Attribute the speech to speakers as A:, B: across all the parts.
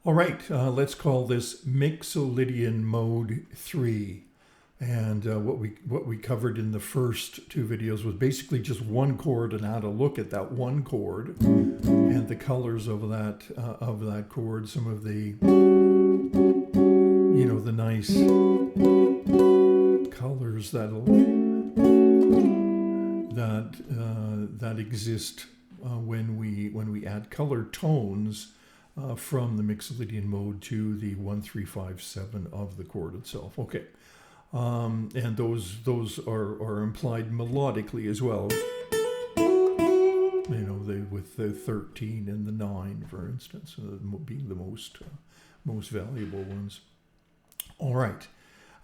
A: All right, let's call this Mixolydian Mode 3. And what we covered in the first two videos was basically just one chord and how to look at that one chord and the colors of that chord. Some of the the nice colors that exist when we add color tones from the Mixolydian mode to the 1-3-5-7 of the chord itself. Okay. And those are implied melodically as well. With the 13 and the 9, for instance, being the most valuable ones. All right.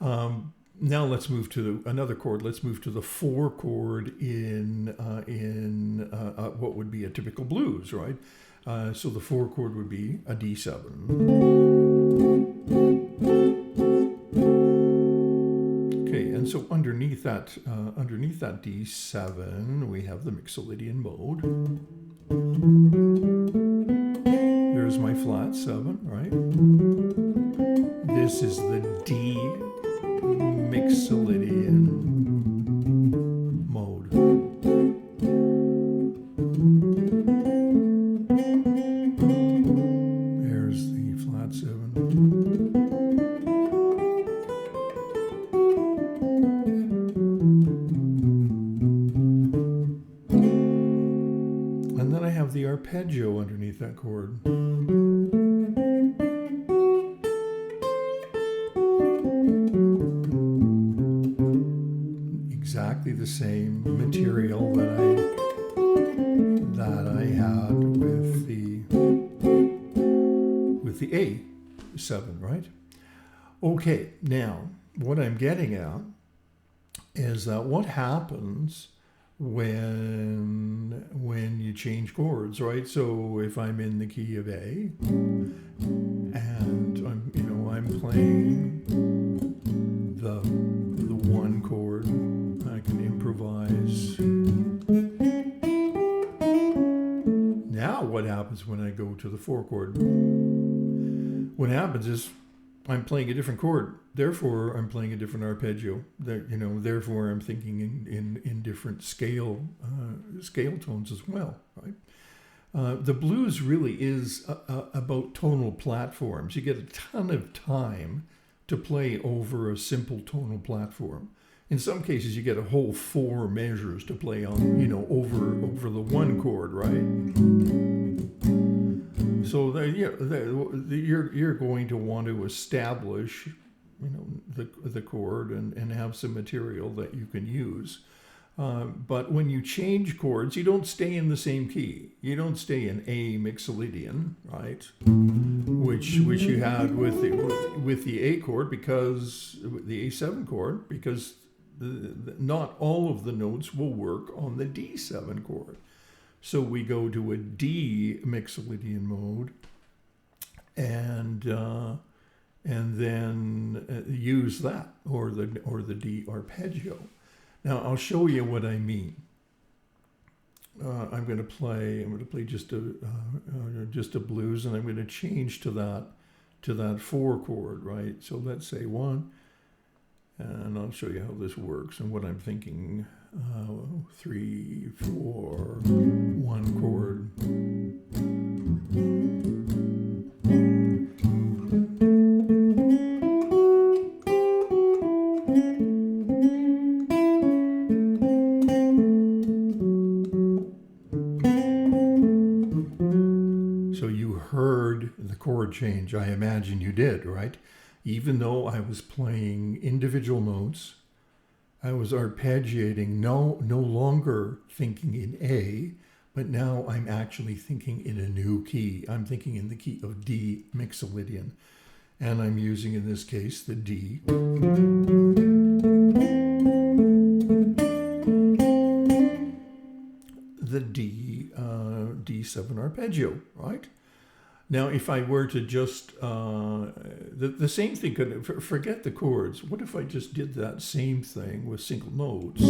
A: Now let's move to another chord. Let's move to the 4 chord in what would be a typical blues, right? So the 4 chord would be a D7. And so underneath that D7, we have the Mixolydian mode. There's my flat 7, right? This is the D Mixolydian mode. There's the flat 7. The arpeggio underneath that chord. Exactly the same material that I had with the A7, right? Okay, now what I'm getting at is that what happens when you change chords, right? So if I'm in the key of A and I'm playing the 1 chord, I can improvise. Now what happens when I go to the 4 chord? What happens is I'm playing a different chord. Therefore, I'm playing a different arpeggio. Therefore, I'm thinking in different scale tones as well. Right? The blues really is about tonal platforms. You get a ton of time to play over a simple tonal platform. In some cases, you get a whole 4 measures to play on. Over the 1 chord, right? So you're going to want to establish, the chord and have some material that you can use. But when you change chords, you don't stay in the same key. You don't stay in A Mixolydian, right? Which you had with the A chord, because the A7 chord, because not all of the notes will work on the D7 chord. So we go to a D Mixolydian mode, and then use that or the D arpeggio. Now I'll show you what I mean. I'm going to play just a blues, and I'm going to change to that 4 chord, right? So let's say 1, and I'll show you how this works and what I'm thinking. 3, 4, 1 chord. So you heard the chord change. I imagine you did, right? Even though I was playing individual notes, I was arpeggiating, no longer thinking in A, but now I'm actually thinking in a new key. I'm thinking in the key of D Mixolydian, and I'm using, in this case, the D. The D7 arpeggio, right? Now, if I were to just, the same thing could, forget the chords. What if I just did that same thing with single notes?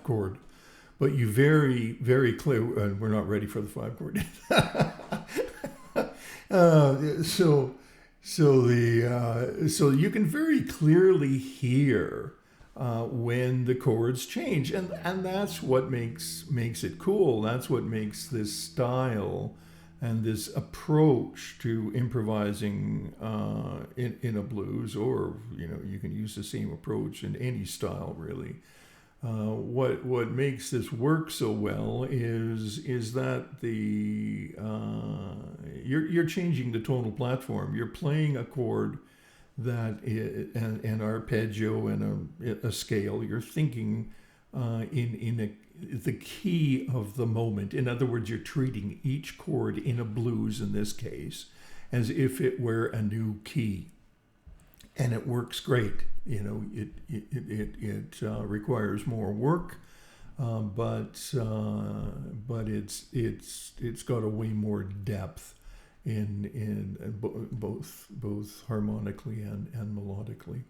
A: 5 chord, but you very, very clear. We're not ready for the 5 chord. So you can very clearly hear when the chords change, and that's what makes it cool. That's what makes this style and this approach to improvising in a blues, or you can use the same approach in any style really. What makes this work so well is that you're changing the tonal platform. You're playing a chord that an arpeggio and a scale. You're thinking in the key of the moment. In other words, you're treating each chord in a blues, in this case, as if it were a new key, and it works great. It requires more work, but it's got a way more depth in both harmonically and melodically.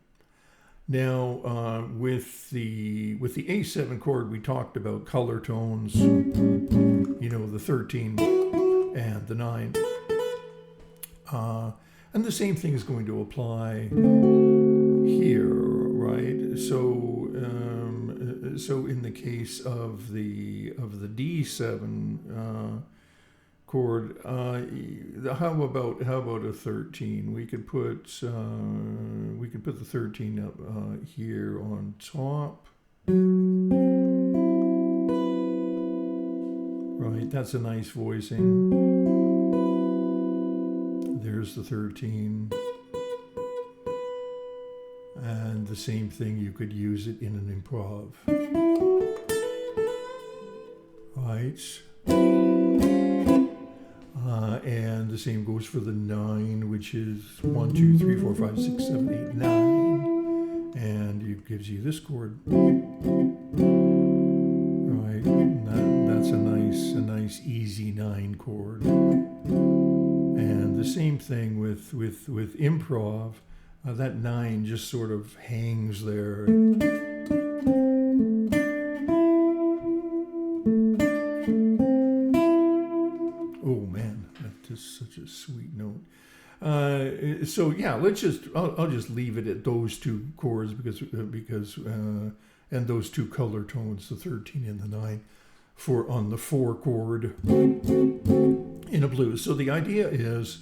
A: Now, with the A7 chord, we talked about color tones, the 13 and the 9. And the same thing is going to apply here, right? So in the case of the D7 chord, how about a 13? We could put the 13 up here on top. Right, that's a nice voicing. There's the 13. And the same thing, you could use it in an improv. Right. And the same goes for the 9, which is 1, 2, 3, 4, 5, 6, 7, 8, 9. And it gives you this chord. Right. And that's a nice easy 9 chord. And the same thing with improv. That 9 just sort of hangs there. Oh man, that is such a sweet note. So yeah, I'll just leave it at those 2 chords because and those 2 color tones, the 13 and the 9, on the 4 chord in a blues. So the idea is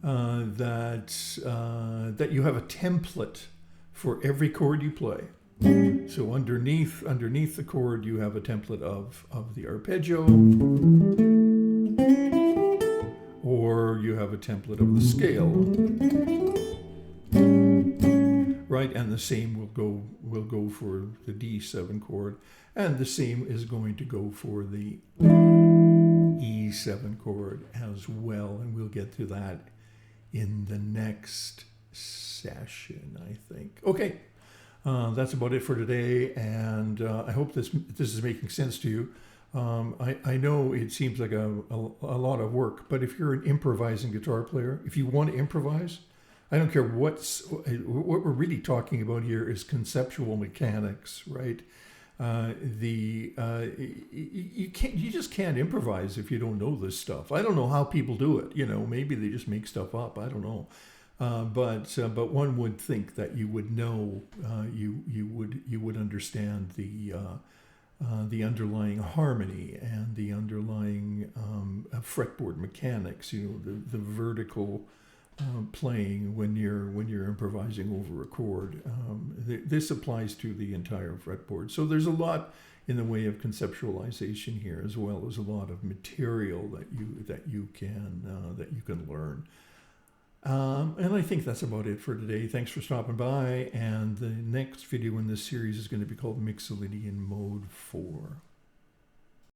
A: that you have a template for every chord you play. So underneath the chord, you have a template of the arpeggio, or you have a template of the scale, right? And the same will go for the D7 chord, and the same is going to go for the E7 chord as well, and we'll get to that in the next session, I think. Okay, that's about it for today, and I hope this is making sense to you. I know it seems like a lot of work, but if you're an improvising guitar player, if you want to improvise, I don't care what we're really talking about here is conceptual mechanics, right? You just can't improvise if you don't know this stuff. I don't know how people do it. Maybe they just make stuff up. I don't know. But one would think that you would know. You would understand the underlying harmony and the underlying fretboard mechanics. The vertical playing when you're improvising over a chord. This applies to the entire fretboard. So there's a lot in the way of conceptualization here, as well as a lot of material that you can learn. And I think that's about it for today. Thanks for stopping by. And the next video in this series is going to be called Mixolydian Mode 4.